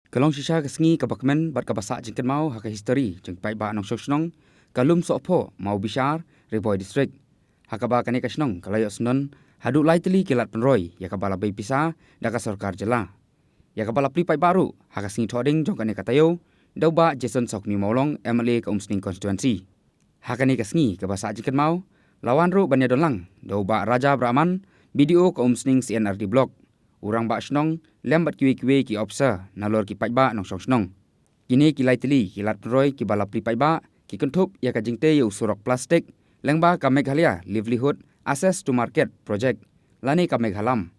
Kalong shisha kesngi kabakmen bat kabasa jingken mau haka history jeng pai ba nong sosnong kalum sopo mau bishar Riboy district hakaba kane kasnong kalayo snon hadu lightly kilat penroy yakabala bay pisa daka sarkar jela yakabala pri pai baru haka singi thoding jong kane katayo dauba Jason Sokni Maulong MLA ka Umsning constituency hakane kasngi kabasa jingken mau lawan ru banyadonlang dauba Raja Brahman BDO ka Umsning CNRD block urang ba snong lembat kiwi ki officer nalor ki paiba nong snong kini ki laitli ki lat roy ki balap li paiba ki kentup ya ka jingte yu surok plastik lengba ka Meghalaya livelihood access to market project lani ka Meghalam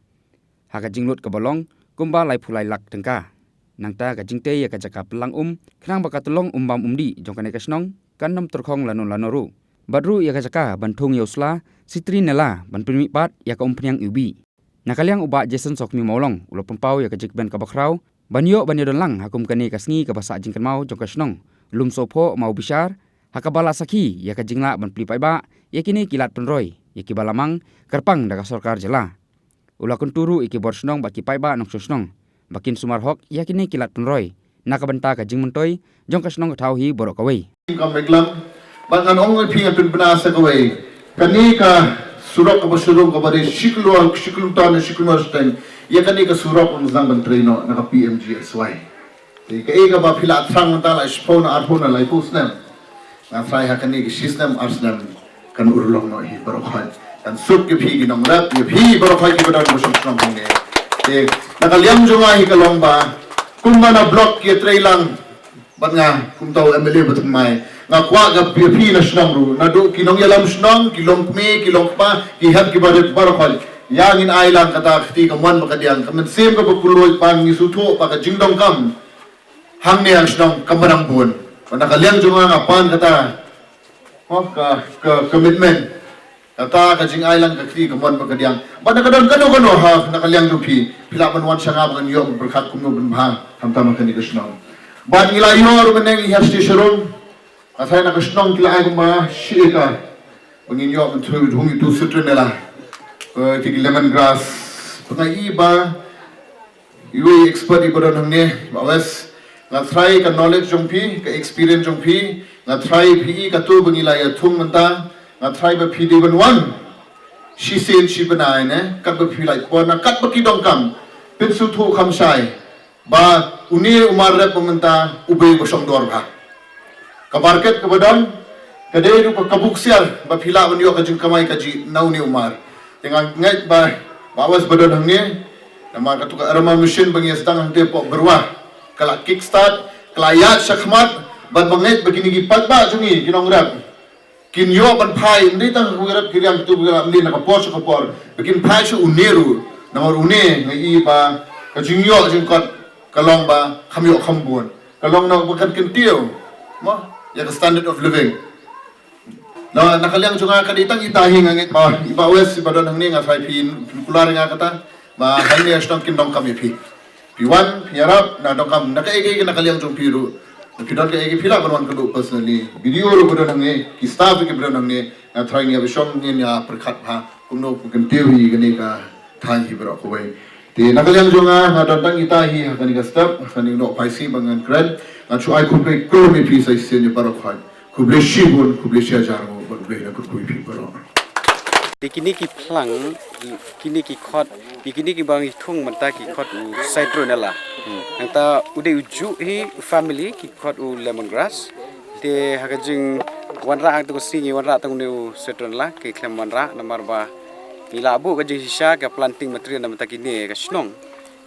ha ka jinglut ka bolong kumba lai phulai lak tengka nangta ka jingte ya ka jaka pelang khnang ba ka tulong umbam umdi jongkane ka snong kannom turkhong lanoru badru ya ka jaka banthung yosla sitri nela banpimi pat ya ka umpnyang ubi nakaliang uba Jason Sokni Maulong ulo pempau ya kajik ben kabakrau banyo banyodon lang hakum kani kasngi kabasa jingkan mau jong kasnong lum sopo mau bishar hakabala saki ya kajingla ban plipai ba ya kini kilat penroy ya kibalamang karpang daga sarkar jela ula kunturu iki borsnong baki paiba nong sosnong bakin sumar hok ya kini kilat penroy nakabenta kajing mentoy jong kasnong thauhi borok kawai Kameglam bangan ong pinga pinasa kawai kani ka surok ka surok ka bari siklu tan siklu steng ya kani ka surok ang zang bantreno naka PMGSY ti ka ega ba phila thrang ta la spona arhona lai pusnem na frai ha kani ki system arsnam kan urlong no hi barokhan kan sup ki phi ginong rap ye phi barokhan ki badan bosok sam honge te naka liam jonga hi ka lomba kumana block ki trailang bat nga kumtaw MLA batung mai nga kwa ga pi na snang ru na do kinong yalam snang kilong me kilong pa ki hat ki badet barakhal yang in island kata khti ka man makadiang kamen sem ka bukuloy pang ni sutho pa ka jingdong kam hang ne ang snang kamarang bun na kalyang junga nga pan kata ka commitment kata ka jing island ka khti ka man makadiang ba na kadon kano ha na kalyang du pi pila man wan sanga ban yom berkat kumno ban ha tamtam ka ni snang ba nila yor beneng ihas ti sharong asai na kasnong kila ay kuma shika banginyo man tu hungi tu sutre nela ti lemongrass pangai iba iwe expert iba don hangne bawas nga try ka knowledge jongpi ka experience jongpi nga try pi ka tu bangila ya thum manta nga try ba pi deban one she said she banai ne kat ba pi lai ko na kat ba ki dong kam pin su thu kham sai ba uni umar rep manta ubay ko song dor ba ka market ka badon kadai ru ka buksiar ba phila banyo ka jing kamai ka ji nau ni umar dengan ngai ba bawas badon hangne nama ka tu ka arama machine bangi stang hante po berwa kala kickstart kala ya shakmat ban bangai begini gi patba jungi kinong rap kinyo ban phai ndi tang rap kiriam tu ga ni na ka por ka por begin phai su uneru nama une ngai ba ka jingyo jing kot kalong ba khamyo khambun kalong na bakan kintiyo mo ya the standard of living na nakaliang junga kaditang itahi ngangit ba ibawes ibadon hangni nga fai pin kular nga kata ba hangni astong kindong kami pi1 piarap na dongkam nakaege nakaliang jung piru pidon ka ege pila banwan kudu personally video ro badon hangni ki staff ke badon hangni na try nga bishong ni ya perkhat ha kumno kukem tewi gani ka thai hi bro ko wai te nakaliang junga na dongtang itahi hakani ka staff hakani no paisi bangan kred Nachu ai kuble kurmi pisa isenye barokhan kuble shibun kuble shajarmo kuble na kuble pi barok kini ki plang kini ki khot kini ki bang thung manta ki khot saitro nela nangta ude uju hi family ki khot u lemongrass te hagajing wanra ang to singi wanra tang neu saitro nela ki klem wanra namar ba ila abu ka jing sisa ka planting material namta kini ka snong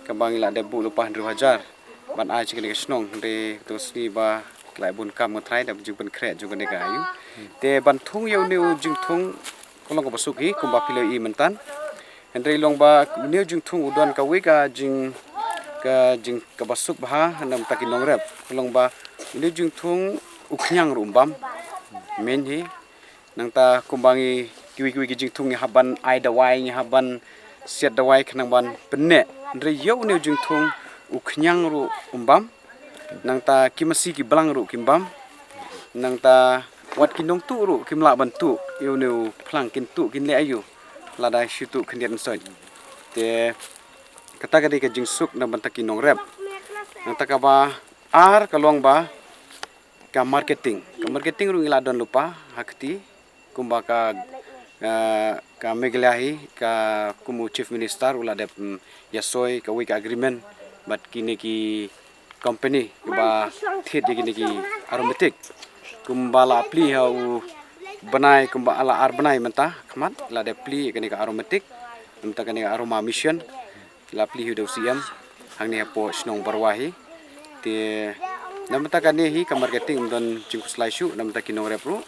ka bang ila debu lupah 100,000 ban ai chikini snong de to sni ba klai bun kam ngai da jing ban kre jung ne ga yu te ban thung yeu neu jing thung kolong ko basuki kumba pilo I mentan hendrei long ba neu jing thung udon ka we ka jing ka basuk ba nam takin long rep kolong ba neu jing thung uknyang rumbam men hi nang ta kumbangi kiwi ki jing thung ni haban ai da wai ni haban set da wai khnang ban penne hendrei yeu neu jing thung uknyang ru umbam nangta kimasi ki blang ru kimbam nangta wat kinong tu ru kimla bantu eu neu phlang kin tu kin le ayu lada shitu khndian soi te kata ka de ka jingsuk na bantaki nong rep nang ta ka ba ar kalong ba ka marketing ru ila don lupa hakti kumba ka meglahi ka kumu chief minister ula de yasoi ka week agreement but kini ki company ba thit kini ki aromatic kumbala pli hau banai kumba ala ar banai menta khamat la de pli kini ka aromatic menta kini aroma mission la pli hu do siam hangni po snong barwahi te namta kani hi ka marketing don jingkus laisu namta kinong repro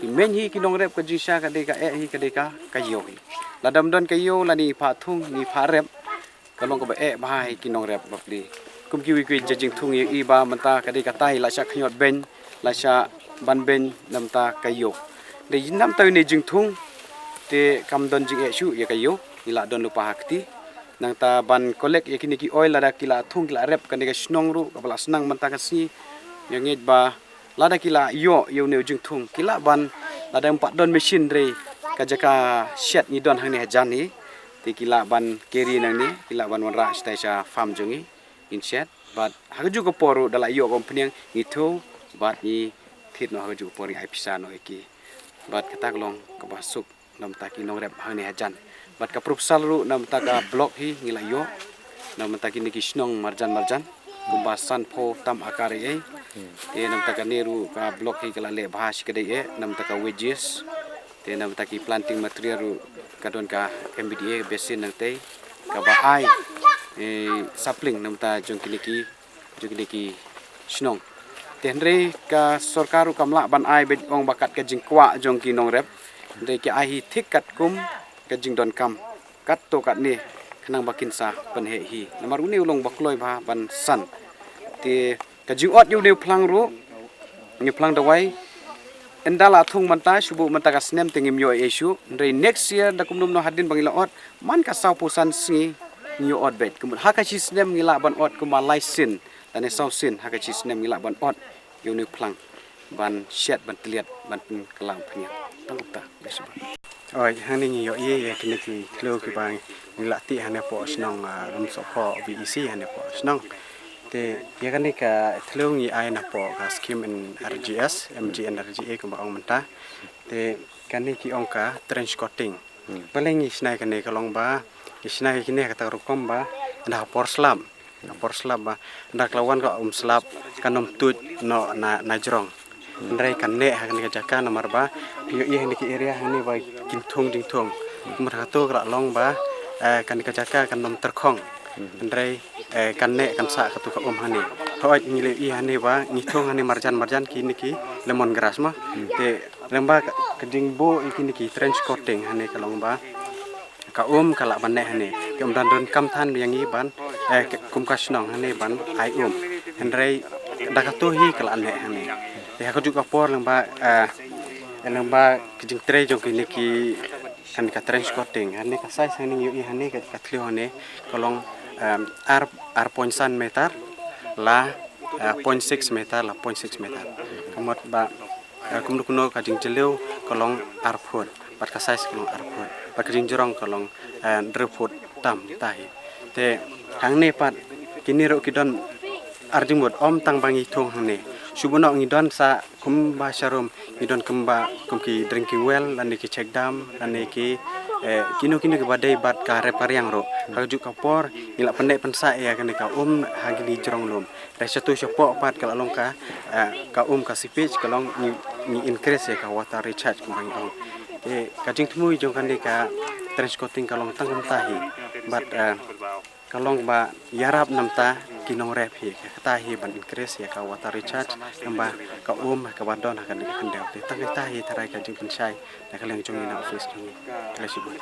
men hi kinong rep ka jisha ka de ka hi ka de ka kayo hi la dam don kayo la ni pha thung ni pha rep kalong ka ba ba hi kinong rep bapli kum ki wi jing thung i ba manta ka de ka tai la sha khnyot ben la sha ban ben namta kayo de nam ta ni jing thung te kam don jing su ya kayo ila don lupa hakti nang ta ban kolek yakini ki oil la kila thung kila rep kan de snong ru ka bala snang manta ka si yang ngit ba lada kila yo neu jing thung kila ban lada 4 don machine re ka jaka shed ni don hang ni hajan ni ti kila ban carry nang ni kila ban wanra stai sa farm jongi in shed but haju ko poru dala yo company ni tho bat ni thit no haju pori ai pisa no ki bat kata long ka basuk nam ta ki nong rep hang ni hajan bat ka propsal ru nam ta ka block hi ngila yo nam ta ki ni ki snong marjan kumbasan pho tam akare e nam ta ka neru ka block hi kala le bahas kede e nam ta ka wages te nam ta ki planting material ru kadon ka MBDA basin nang te ka ba ai sapling nam ta jong ki snong tenre ka sarkaru kamla ban ai be ong bakat ka jingkwa jong ki nong rep de ki ai hi thik kat kum ka jing don kam kat to kat ni khnang bakin sa pan he hi namar uni ulong bakloi ba ban san te ka jing ot yu ne phlang ru ni phlang dawai endala thung manta subu manta ka snem tengim yo esu re next year da kumnum no hadin bangila ot man ka sau pusan singi new ot bet kum ha ka chi snem ngila ban ot kuma license tane sau sin ha ka chi snem ngila ban ot yu ne phlang ban shed ban tliat ban kelang phnya tangta besba oi hani ni yo ye kini ki klo ki bang ngila ti hane po snong rum so po VEC hane po snong te ya kan ni ka thlung ni ai na po ka scheme in RGS MGN RGA ko ba ong manta te kan ni ki ong ka trench coating paling isnai kan ni kalong ba isnai kini ka ta rukom ba nda por slab ba nda klawan ka slab kanom tut no na jrong ndrai kan ne ha kan ka jaka nomor ba pio i ni ki area ni ba kin thung ding thung kumar ha to kra long ba kan ka jaka kan nom terkhong ndrai kan ne kan sa ka tu ka hani hoi ni le i hani ba ni thong hani marjan ki ni ki lemon grass ma te lamba ka ding bo ki ni ki trench coating hani ka long ba ka kala ban ne hani kem dan don kam than yang i ban kum ka snong hani ban ai ndrai da ka to hi kala ne hani ya ko juga por lamba kijing tre jong ki ki kan ka trench coating hani ka size hani yu hani ka thlio hani kolong ar poinsan meter la 0.6 meter la 0.6 meter kamot ba kum kuno ka jing jeleu kolong ar phot pat ka size kolong ar phot pat ka jing jorong kolong dre phot tam tai te hang ne pat kini ro kidon arjimut om tang bangi thong hane subuno ngidon sa kumba sharum ngidon kumki drinking well lan ki check dam lan ki kino ke badai bat ka repariang ro haju kapor ila pendek pensa ya kan ka hagi jrong lom resetu sopo pat kala long ka ka sipage kalong ni increase ya ka water recharge kumbang ong ka jing tmui jong kan ka transporting kalong tangam tahi bat kalong ba yarap namta kinong rep hi ka hi ban increase ya ka water recharge namba ka ka wadon kan ka kendel te tahi tarai ka jing pensai na kaleng jong ina office jong kalasibu